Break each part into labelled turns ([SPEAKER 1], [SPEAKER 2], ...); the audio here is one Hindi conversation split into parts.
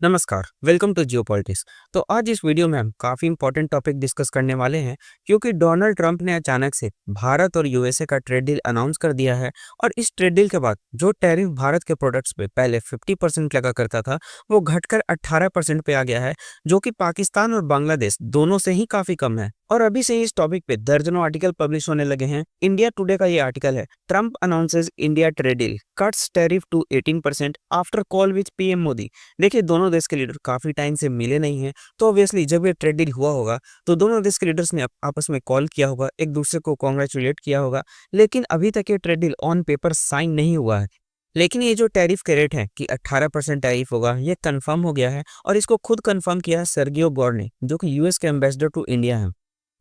[SPEAKER 1] नमस्कार, वेलकम टू जियोपॉलिटिक्स। तो आज इस वीडियो में हम काफ़ी इंपॉर्टेंट टॉपिक डिस्कस करने वाले हैं क्योंकि डोनाल्ड ट्रंप ने अचानक से भारत और यूएसए का ट्रेड डील अनाउंस कर दिया है। और इस ट्रेड डील के बाद जो टैरिफ भारत के प्रोडक्ट्स पे पहले 50% लगा करता था, वो घटकर 18% पे आ गया है, जो कि पाकिस्तान और बांग्लादेश दोनों से ही काफ़ी कम है। और अभी से ही इस टॉपिक पे दर्जनों आर्टिकल पब्लिश होने लगे हैं। इंडिया टुडे का ये आर्टिकल है, Trump announces India trade deal cuts tariff to 18% after call with PM Modi. देखिए, दोनों देश के लीडर काफी टाइम से मिले नहीं हैं, तो ऑब्वियसली जब ये ट्रेड डील हुआ होगा तो दोनों देश के लीडर्स ने आपस में कॉल किया होगा, एक दूसरे को कॉन्ग्रेचुलेट किया होगा। लेकिन अभी तक ये trade deal on paper sign नहीं हुआ है। लेकिन ये जो टैरिफ के रेट है कि 18% टैरिफ होगा, ये कंफर्म हो गया है और इसको खुद कंफर्म किया है सर्गियो बोर ने, जो कि यूएस के एम्बेसडर टू इंडिया है।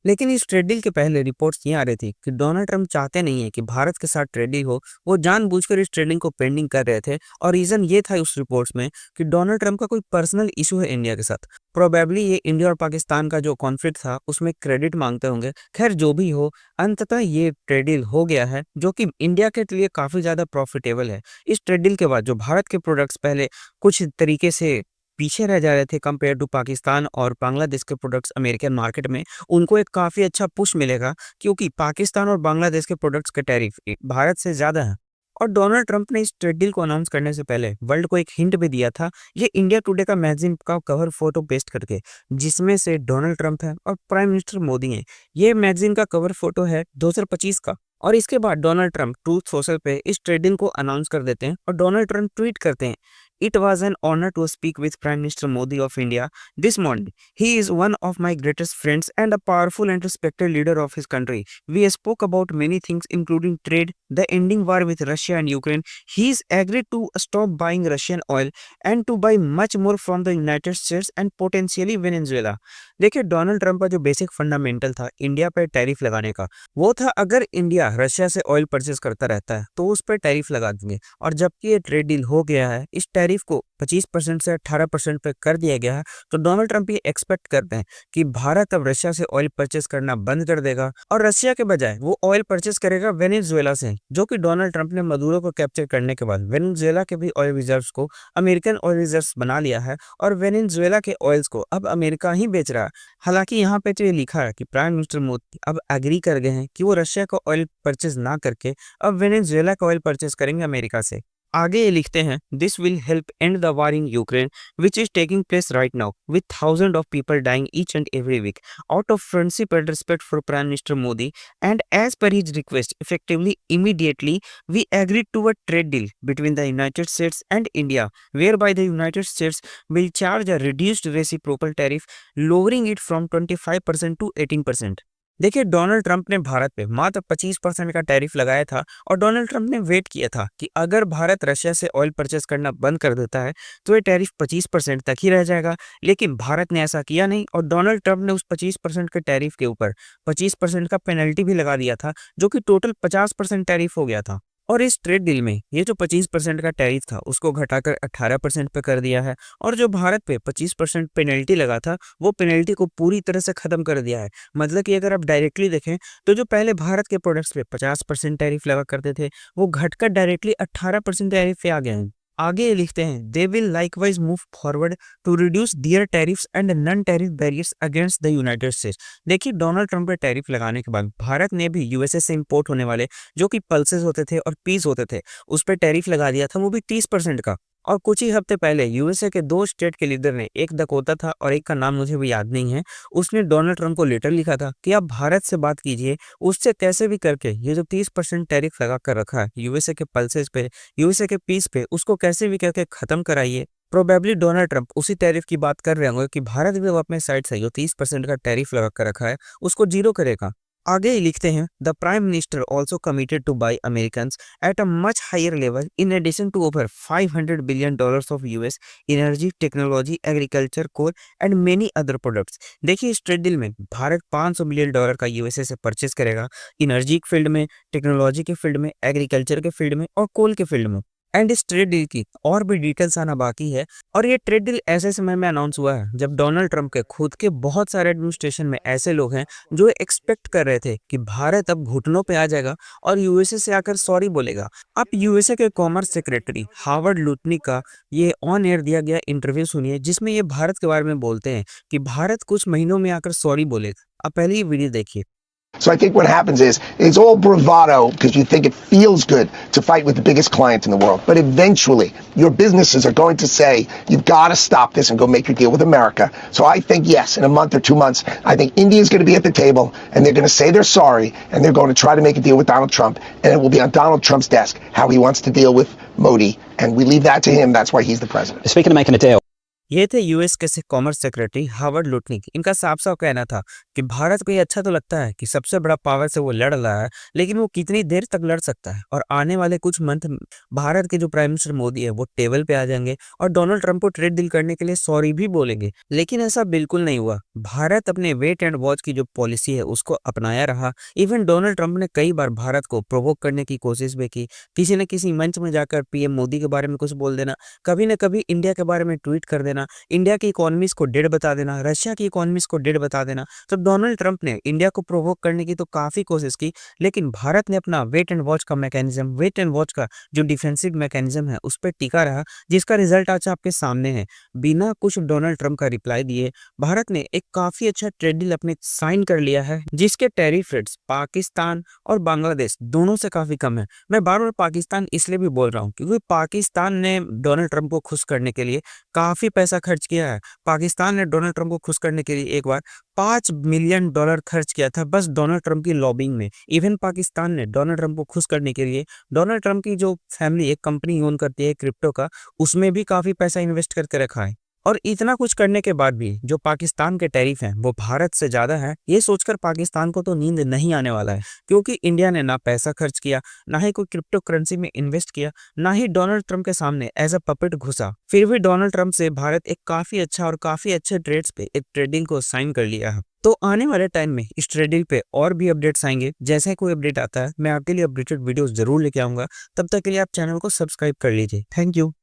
[SPEAKER 1] लेकिन इस ट्रेड डील के पहले रिपोर्ट्स ये आ रही थी कि डोनाल्ड ट्रंप चाहते नहीं है कि भारत के साथ ट्रेड डील हो। वो जानबूझकर इस ट्रेडिंग को पेंडिंग कर रहे थे और रीजन ये था उस रिपोर्ट्स में कि डोनाल्ड ट्रंप का कोई पर्सनल इशू है इंडिया के साथ। प्रोबेबली ये इंडिया और पाकिस्तान का जो कॉन्फ्लिक्ट था उसमें क्रेडिट मांगते होंगे। खैर, जो भी हो, अंततः ये ट्रेड डील हो गया है, जो कि इंडिया के लिए काफी ज्यादा प्रॉफिटेबल है। इस ट्रेड डील के बाद जो भारत के प्रोडक्ट्स पहले कुछ तरीके से पीछे रह जा रहे थे कंपेयर टू पाकिस्तान और बांग्लादेश के प्रोडक्ट्स अमेरिकन मार्केट में, उनको एक काफ़ी अच्छा पुश मिलेगा क्योंकि पाकिस्तान और बांग्लादेश के प्रोडक्ट्स के टैरिफ भारत से ज़्यादा है। और डोनाल्ड ट्रंप ने इस ट्रेड डील को अनाउंस करने से पहले वर्ल्ड को एक हिंट भी दिया था, ये इंडिया टुडे का मैगजीन का कवर फोटो पेस्ट करके, जिसमें से डोनाल्ड ट्रंप है और प्राइम मिनिस्टर मोदी हैं। ये मैगजीन का कवर फोटो है 2025 का। और इसके बाद डोनाल्ड ट्रंप ट्रूथ सोशल पे इस ट्रेड डील को अनाउंस कर देते हैं और डोनाल्ड ट्रंप ट्वीट करते हैं, it was an honour to speak with prime minister Modi of India this morning. He is one of my greatest friends and a powerful and respected leader of his country. We spoke about many things, including trade, the ending war with Russia and Ukraine. He's agreed to stop buying Russian oil and to buy much more from the United States and potentially Venezuela. देखिए, डोनाल्ड ट्रंप का जो बेसिक फंडामेंटल था इंडिया पर टैरिफ लगाने का, वो था अगर इंडिया रशिया से ऑयल परचेज करता रहता है तो उस पर टैरिफ लगा देंगे। और जबकि ये ट्रेड डील हो गया है, इस टैरिफ को 25% से 18% पे कर दिया गया है, तो डोनाल्ड ट्रंप ये एक्सपेक्ट करते हैं कि भारत अब रशिया से ऑयल परचेस करना बंद कर देगा और रशिया के बजाय वो ऑयल परचेस करेगा वेनेजुएला से, जो कि डोनाल्ड ट्रंप ने मदुरो को कैप्चर करने के बाद वेनेजुएला के भी ऑयल रिजर्व्स को अमेरिकन ऑयल रिजर्व्स बना लिया है और वेनेजुएला के ऑयल्स को अब अमेरिका ही बेच रहा है। हालांकि यहाँ पे तो ये लिखा है कि प्राइम मिनिस्टर मोदी अब एग्री कर गए हैं कि वो रशिया का ऑयल परचेज ना करके अब वेनेजुएला का ऑयल परचेज करेंगे अमेरिका से। आगे ये लिखते हैं, this will help end the war in Ukraine which is taking place right now with thousand of people dying each and every week out of friendship and respect for prime minister Modi and as per his request effectively immediately we agreed to a trade deal between the United States and India whereby the United States will charge a reduced reciprocal tariff lowering it from 25% to 18%। देखिए, डोनाल्ड ट्रंप ने भारत पे मात्र 25% का टैरिफ लगाया था और डोनाल्ड ट्रंप ने वेट किया था कि अगर भारत रशिया से ऑयल परचेस करना बंद कर देता है तो ये टैरिफ 25% तक ही रह जाएगा। लेकिन भारत ने ऐसा किया नहीं और डोनाल्ड ट्रंप ने उस 25% के टैरिफ के ऊपर 25% का पेनल्टी भी लगा दिया था, जो कि टोटल 50% टैरिफ हो गया था। और इस ट्रेड डील में ये जो 25% का टैरिफ था उसको घटाकर 18% पे कर दिया है और जो भारत पे 25% पेनल्टी लगा था वो पेनल्टी को पूरी तरह से खत्म कर दिया है। मतलब कि अगर आप डायरेक्टली देखें तो जो पहले भारत के प्रोडक्ट्स पे 50% टैरिफ लगा करते थे, वो घटकर डायरेक्टली 18% टैरिफ पे आ गए हैं। आगे ये लिखते हैं, they will likewise move forward to reduce their tariffs and non tariff barriers against the United States. देखिए, डोनाल्ड ट्रंप पे टैरिफ लगाने के बाद भारत ने भी यूएसए से इंपोर्ट होने वाले जो कि पल्सेस होते थे और पीस होते थे, उस पर टैरिफ लगा दिया था, वो भी 30% का। और कुछ ही हफ्ते पहले यूएसए के दो स्टेट के लीडर ने, एक दकोता था और एक का नाम मुझे भी याद नहीं है, उसने डोनाल्ड ट्रंप को लेटर लिखा था कि आप भारत से बात कीजिए, उससे कैसे भी करके ये जो 30% टैरिफ लगा कर रखा है यूएसए के पल्सेस पे, यूएसए के पीस पे, उसको कैसे भी करके खत्म कराइए। प्रोबेबली डोनाल्ड ट्रंप उसी टैरिफ की बात कर रहे होंगे कि भारत भी अपने साइड से जो 30% का टैरिफ लगा कर रखा है उसको जीरो करेगा। आगे ही लिखते हैं, the prime minister also committed two by American at a much higher level in addition to over $500 billion of US energy, technology, agriculture, coal and many other products। देखिए, इस ट्रेड डील में भारत $500 बिलियन का यूएसए से परचेस करेगा एनर्जी के फील्ड में, टेक्नोलॉजी के फील्ड में, एग्रीकल्चर के फील्ड में और कोल के फील्ड में। एंड इस ट्रेड डील की और भी डिटेल्स आना बाकी है। और ये ट्रेड डील ऐसे समय में अनाउंस हुआ है जब डोनाल्ड ट्रंप के खुद के बहुत सारे एडमिनिस्ट्रेशन में ऐसे लोग हैं जो एक्सपेक्ट कर रहे थे कि भारत अब घुटनों पे आ जाएगा और यूएसए से आकर सॉरी बोलेगा। आप यूएसए के कॉमर्स सेक्रेटरी हार्वर्ड लुटनिक का ये ऑन एयर दिया गया इंटरव्यू सुनिए, जिसमें ये भारत के बारे में बोलते हैं कि भारत कुछ महीनों में आकर सॉरी बोलेगा। आप पहले ही वीडियो देखिए।
[SPEAKER 2] So I think what happens is it's all bravado because you think it feels good to fight with the biggest client in the world. But eventually, your businesses are going to say, you've got to stop this and go make your deal with America. So I think, yes, in a month or 2 months, I think India is going to be at the table and they're going to say they're sorry and they're going to try to make a deal with Donald Trump. And it will be on Donald Trump's desk how he wants to deal with Modi. And we leave that to him. That's why he's the president.
[SPEAKER 3] Speaking of making a deal.
[SPEAKER 1] ये थे यूएस के कॉमर्स सेक्रेटरी हार्वर्ड लुटनिक। इनका साफ साफ कहना था कि भारत को ये अच्छा तो लगता है कि सबसे बड़ा पावर से वो लड़ रहा है, लेकिन वो कितनी देर तक लड़ सकता है। और आने वाले कुछ मंथ भारत के जो प्राइम मिनिस्टर मोदी है वो टेबल पे आ जाएंगे और डोनाल्ड ट्रंप को ट्रेड डील करने के लिए सॉरी भी बोलेंगे। लेकिन ऐसा बिल्कुल नहीं हुआ। भारत अपने वेट एंड वॉच की जो पॉलिसी है उसको अपनाया रहा। इवन डोनाल्ड ट्रंप ने कई बार भारत को प्रोवोक करने की कोशिश भी की, किसी न किसी मंच में जाकर पीएम मोदी के बारे में कुछ बोल देना, कभी न कभी इंडिया के बारे में ट्वीट कर देना, इंडिया की इकोनॉमीज को डेड बता देना, रशिया की इकोनॉमीज को डेड बता देना। तो डोनाल्ड ट्रंप ने इंडिया को प्रोवोक करने की तो काफी कोशिश की, लेकिन भारत ने अपना वेट एंड वॉच का मैकेनिज्म, वेट एंड वॉच का जो डिफेंसिव मैकेनिज्म है उस पर टिका रहा, जिसका रिजल्ट आज आपके सामने है। बिना कुछ डोनाल्ड ट्रंप का रिप्लाई दिए भारत ने एक काफी अच्छा ट्रेड डील अपने साइन कर लिया है, जिसके टैरिफ रेट्स पाकिस्तान और बांग्लादेश दोनों से काफी कम है। मैं बार बार पाकिस्तान इसलिए भी बोल रहा हूँ क्योंकि पाकिस्तान ने डोनाल्ड ट्रंप को खुश करने के लिए काफी पैसा खर्च किया है। पाकिस्तान ने डोनाल्ड ट्रंप को खुश करने के लिए एक बार $5 मिलियन खर्च किया था बस डोनाल्ड ट्रंप की लॉबिंग में। इवन पाकिस्तान ने डोनाल्ड ट्रंप को खुश करने के लिए डोनाल्ड ट्रंप की जो फैमिली एक कंपनी ओन करती है क्रिप्टो का, उसमें भी काफी पैसा इन्वेस्ट करके रखा है। और इतना कुछ करने के बाद भी जो पाकिस्तान के टैरिफ हैं वो भारत से ज्यादा है, ये सोचकर पाकिस्तान को तो नींद नहीं आने वाला है, क्योंकि इंडिया ने ना पैसा खर्च किया, ना ही कोई क्रिप्टो करेंसी में इन्वेस्ट किया, ना ही डोनाल्ड ट्रंप के सामने एज अ पपेट घुसा। फिर भी डोनाल्ड ट्रंप से भारत एक काफी अच्छा और काफी अच्छे ट्रेड्स पे एक ट्रेडिंग को साइन कर लिया है। तो आने वाले टाइम में इस ट्रेड डील पे और भी अपडेट्स आएंगे। जैसे कोई अपडेट आता है मैं आपके लिए अपडेटेड वीडियोस जरूर लेके आऊंगा। तब तक के लिए आप चैनल को सब्सक्राइब कर लीजिए। Thank you.